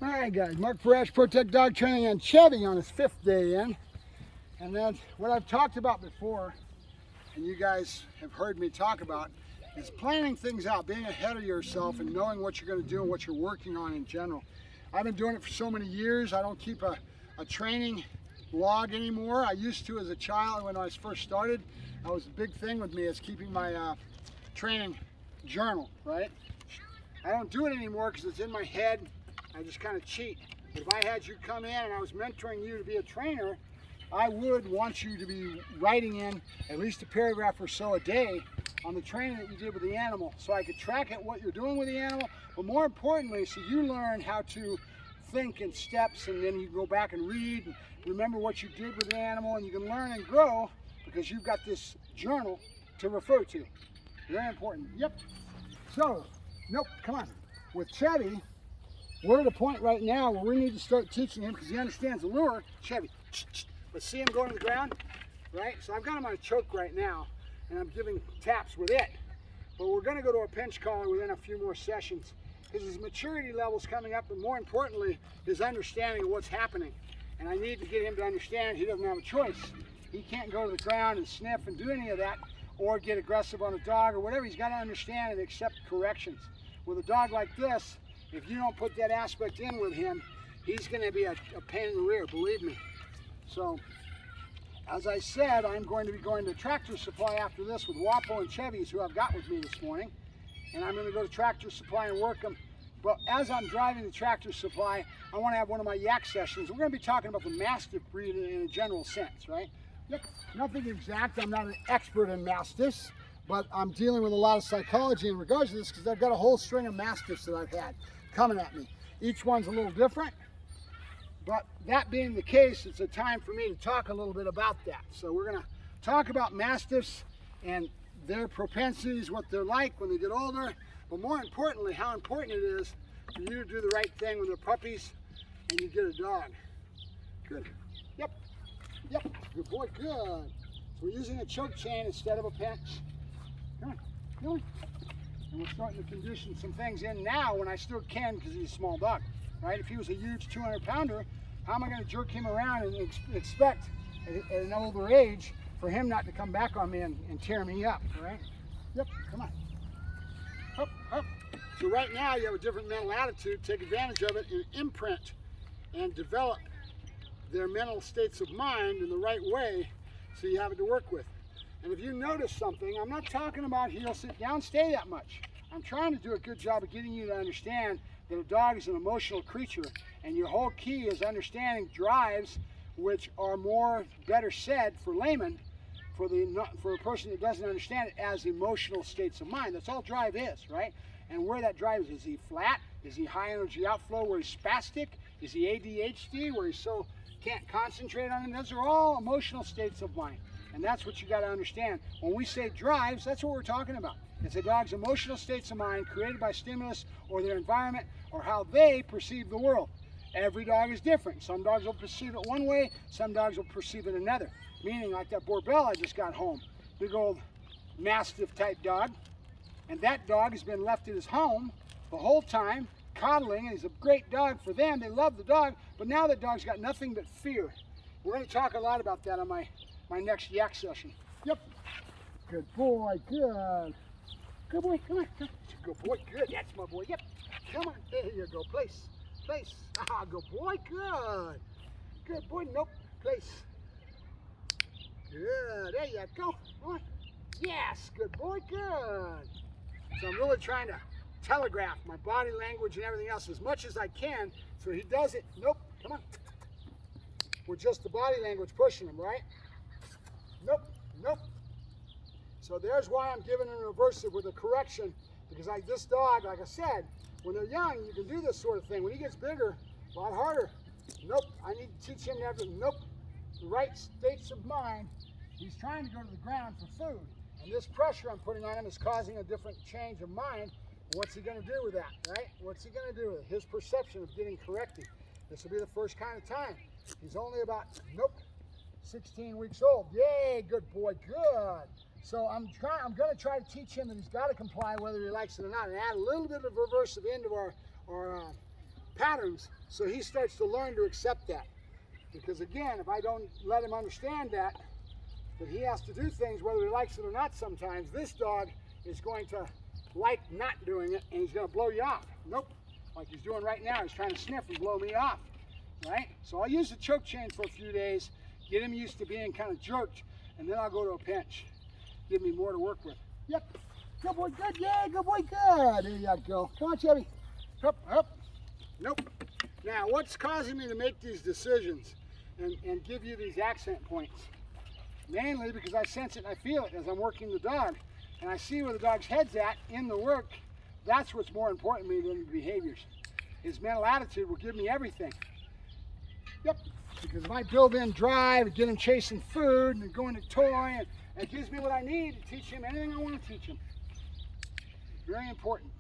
All right, guys, Mark Ferrasci, Protect Dog Training on Chevy on his 5th day in. And that's what I've talked about before, and you guys have heard me talk about, is planning things out, being ahead of yourself and knowing what you're going to do and what you're working on in general. I've been doing it for so many years. I don't keep a training log anymore. I used to as a child when I first started. That was a big thing with me, is keeping my training journal, right? I don't do it anymore because it's in my head. I just kind of cheat. But if I had you come in and I was mentoring you to be a trainer, I would want you to be writing in at least a paragraph or so a day on the training that you did with the animal, so I could track it, what you're doing with the animal, but more importantly, so you learn how to think in steps, and then you go back and read and remember what you did with the animal, and you can learn and grow because you've got this journal to refer to. Very important. Yep. So, nope, come on. With Chevy, we're at a point right now where we need to start teaching him, because he understands the lure. Chevy, but see him going to the ground, right? So I've got him on a choke right now, and I'm giving taps with it. But we're going to go to a pinch collar within a few more sessions, because his maturity level's coming up, and more importantly, his understanding of what's happening. And I need to get him to understand he doesn't have a choice. He can't go to the ground and sniff and do any of that, or get aggressive on a dog or whatever. He's got to understand and accept corrections. With a dog like this, if you don't put that aspect in with him, he's going to be a pain in the rear, believe me. So, as I said, I'm going to be going to Tractor Supply after this with Wapo and Chevy's, who I've got with me this morning. And I'm going to go to Tractor Supply and work them. But as I'm driving to Tractor Supply, I want to have one of my yak sessions. We're going to be talking about the Mastiff breed in a general sense, right? Yep. Nothing exact. I'm not an expert in Mastiffs, but I'm dealing with a lot of psychology in regards to this, because I've got a whole string of Mastiffs that I've had coming at me. Each one's a little different. But that being the case, it's a time for me to talk a little bit about that. So we're going to talk about Mastiffs and their propensities, what they're like when they get older, but more importantly, how important it is for you to do the right thing when they're puppies and you get a dog. Good. Yep. Yep. Good boy. Good. So we're using a choke chain instead of a pinch. Come on. Come on. And we're starting to condition some things in now when I still can, because he's a small dog. Right? If he was a huge 200-pounder, how am I going to jerk him around and expect at an older age for him not to come back on me and tear me up, right? Yep, come on. Up, up. So right now you have a different mental attitude. Take advantage of it and imprint and develop their mental states of mind in the right way, so you have it to work with. And if you notice something, I'm not talking about he'll sit down, stay that much. I'm trying to do a good job of getting you to understand that a dog is an emotional creature, and your whole key is understanding drives, which are better said for laymen, for a person that doesn't understand it, as emotional states of mind. That's all drive is, right? And where that drive is he flat? Is he high energy outflow where he's spastic? Is he ADHD where he so can't concentrate on it? Those are all emotional states of mind. And that's what you got to understand. When we say drives, that's what we're talking about. It's a dog's emotional states of mind created by stimulus or their environment or how they perceive the world. Every dog is different. Some dogs will perceive it one way, some dogs will perceive it another. Meaning, like that Borbell I just got home, big old Mastiff type dog, and that dog has been left at his home the whole time, coddling, and he's a great dog for them. They love the dog, but now that dog's got nothing but fear. We're going to talk a lot about that on my next yak session. Yep. Good boy, good. Good boy, come on. Good boy, good. That's my boy. Yep. Come on. There you go. Place. Place. Ah, good boy, good. Good boy. Nope. Place. Good. There you go. Come on. Yes. Good boy, good. So I'm really trying to telegraph my body language and everything else as much as I can so he does it. Nope. Come on. With just the body language pushing him, right? Nope. Nope. So there's why I'm giving him a reversive with a correction, because this dog, like I said, when they're young, you can do this sort of thing. When he gets bigger, a lot harder. Nope, I need to teach him to have the right states of mind. He's trying to go to the ground for food, and this pressure I'm putting on him is causing a different change of mind. What's he going to do with that, right? What's he going to do with it? His perception of getting corrected. This will be the first kind of time. He's only about, 16 weeks old. Yay, good boy, good. So I'm going to try to teach him that he's got to comply whether he likes it or not, and add a little bit of reversive into our patterns So he starts to learn to accept that. Because again, if I don't let him understand that he has to do things whether he likes it or not sometimes, this dog is going to like not doing it and he's going to blow you off. Nope. Like he's doing right now. He's trying to sniff and blow me off. Right? So I'll use the choke chain for a few days, get him used to being kind of jerked, and then I'll go to a pinch. Give me more to work with. Yep. Good boy, good. Yeah, good boy, good. There you go. Come on, Chevy. Up, up. Nope. Now, what's causing me to make these decisions and give you these accent points? Mainly because I sense it and I feel it as I'm working the dog. And I see where the dog's head's at in the work. That's what's more important to me than the behaviors. His mental attitude will give me everything. Yep. Because if I build in drive and get him chasing food and going to toy, and it gives me what I need to teach him anything I want to teach him. Very important.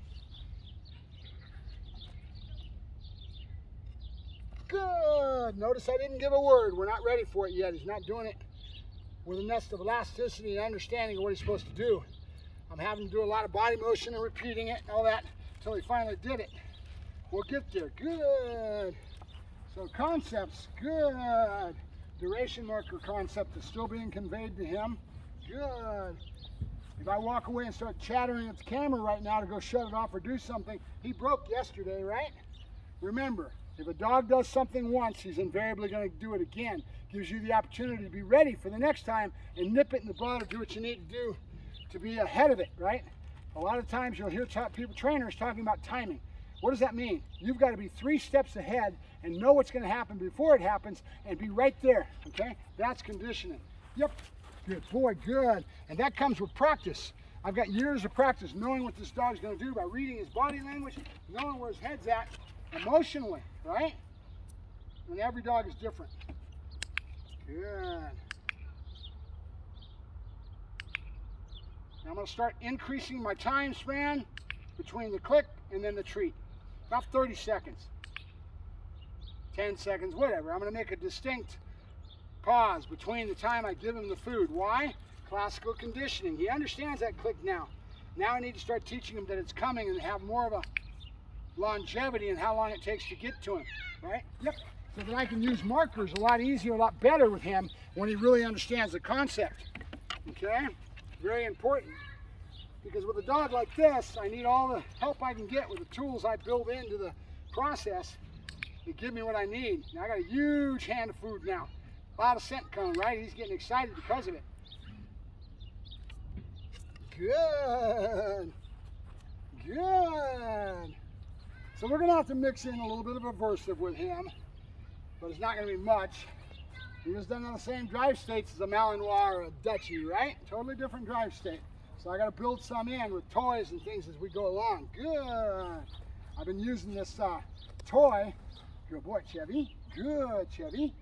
Good. Notice I didn't give a word. We're not ready for it yet. He's not doing it with a nest of elasticity and understanding of what he's supposed to do. I'm having to do a lot of body motion and repeating it and all that until he finally did it. We'll get there. Good. So concepts, good. Duration marker concept is still being conveyed to him. Good. If I walk away and start chattering at the camera right now to go shut it off or do something, he broke yesterday, right? Remember, if a dog does something once, he's invariably going to do it again. Gives you the opportunity to be ready for the next time and nip it in the bud or do what you need to do to be ahead of it, right? A lot of times you'll hear trainers talking about timing. What does that mean? You've got to be 3 steps ahead and know what's going to happen before it happens and be right there, okay? That's conditioning. Yep, good boy, good. And that comes with practice. I've got years of practice knowing what this dog's going to do by reading his body language, knowing where his head's at emotionally, right? And every dog is different. Good. Now I'm going to start increasing my time span between the click and then the treat. About 30 seconds, 10 seconds, whatever. I'm going to make a distinct pause between the time I give him the food. Why? Classical conditioning. He understands that click now. Now I need to start teaching him that it's coming and have more of a longevity and how long it takes to get to him, right? Yep. So that I can use markers a lot easier, a lot better with him when he really understands the concept. Okay? Very important. Because with a dog like this, I need all the help I can get with the tools I build into the process to give me what I need. Now I got a huge hand of food now. A lot of scent coming, right? He's getting excited because of it. Good. Good. So we're going to have to mix in a little bit of aversive with him, but it's not going to be much. He was done on the same drive states as a Malinois or a Dutchie, right? Totally different drive state. So I got to build some in with toys and things as we go along. Good. I've been using this toy. Good boy, Chevy. Good, Chevy.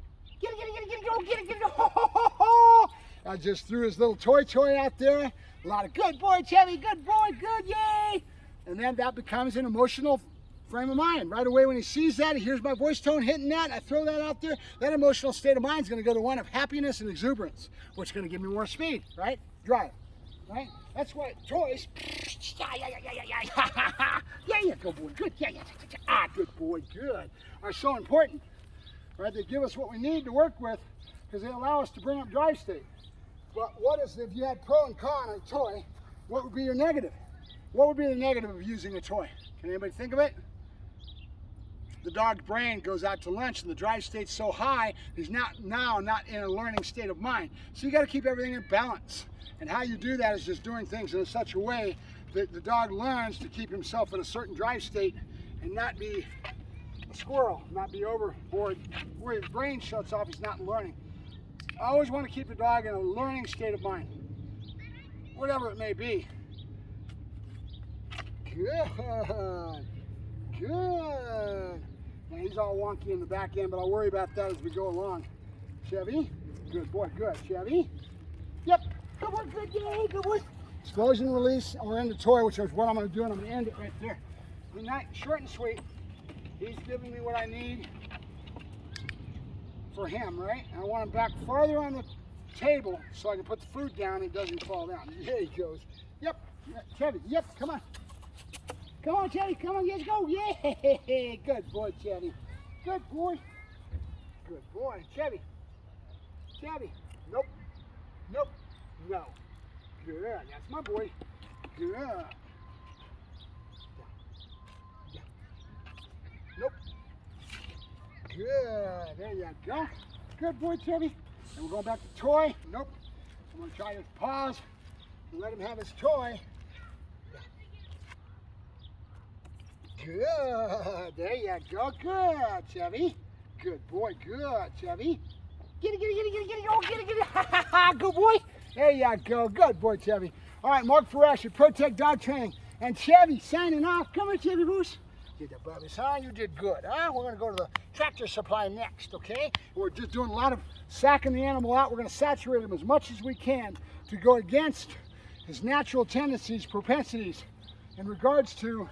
Get it, go, get it, go. Ho, ho, ho, ho. I just threw his little toy out there. A lot of good boy, Chevy. Good boy, good, yay. And then that becomes an emotional frame of mind. Right away when he sees that, he hears my voice tone hitting that, I throw that out there, that emotional state of mind is going to go to one of happiness and exuberance, which is going to give me more speed, right? Drive, right? That's why toys, yeah, good boy, good, yeah, good boy, good, are so important, right? They give us what we need to work with because they allow us to bring up drive state. But what is, if you had pro and con on a toy, what would be your negative? What would be the negative of using a toy? Can anybody think of it? The dog's brain goes out to lunch and the drive state's so high, he's not in a learning state of mind. So you got to keep everything in balance. And how you do that is just doing things in such a way that the dog learns to keep himself in a certain drive state and not be a squirrel, not be overboard. Where his brain shuts off, he's not learning. I always want to keep the dog in a learning state of mind, whatever it may be. Good. Good. Now he's all wonky in the back end, but I'll worry about that as we go along. Chevy. Good boy, good. Chevy. Yep. Good boy, good, yay, good boy. Explosion release, and we're in the toy, which is what I'm going to do, and I'm going to end it right there. Good night, short and sweet. He's giving me what I need for him, right? And I want him back farther on the table so I can put the food down and it doesn't fall down. There he goes. Yep. Chevy, yep, come on. Come on, Chevy, come on, let's go. Yeah, good boy, Chevy. Good boy. Good boy. Chevy. Chevy. Nope. Nope. No. Good. That's my boy. Good. Yeah. Nope. Good. There you go. Good boy, Chevy. And we're going back to toy. Nope. I'm going to try to pause and let him have his toy. Good. There you go. Good, Chevy. Good boy. Good, Chevy. Get it, get it, get it, get it, get it. Oh, get it, get it. Good boy. There you go. Good boy, Chevy. All right, Mark Ferrasci, Protect Dog Training. And Chevy signing off. Come here, Chevy Boos. Did the bubbies, huh? You did good, huh? We're going to go to the tractor supply next, okay? We're just doing a lot of sacking the animal out. We're going to saturate him as much as we can to go against his natural tendencies, propensities in regards to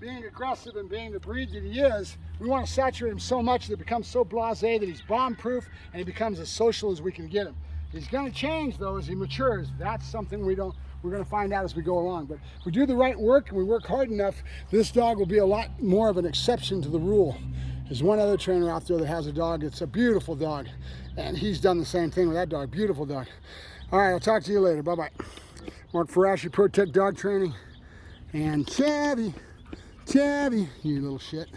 being aggressive and being the breed that he is. We want to saturate him so much that it becomes so blasé that he's bomb-proof and he becomes as social as we can get him. He's going to change though as he matures. That's something we're going to find out as we go along. But if we do the right work and we work hard enough, this dog will be a lot more of an exception to the rule. There's one other trainer out there that has a dog. It's a beautiful dog, and he's done the same thing with that dog. Beautiful dog. All right, I'll talk to you later. Bye-bye. Mark Ferrasci, Protect Dog Training, and Chevy, you little shit.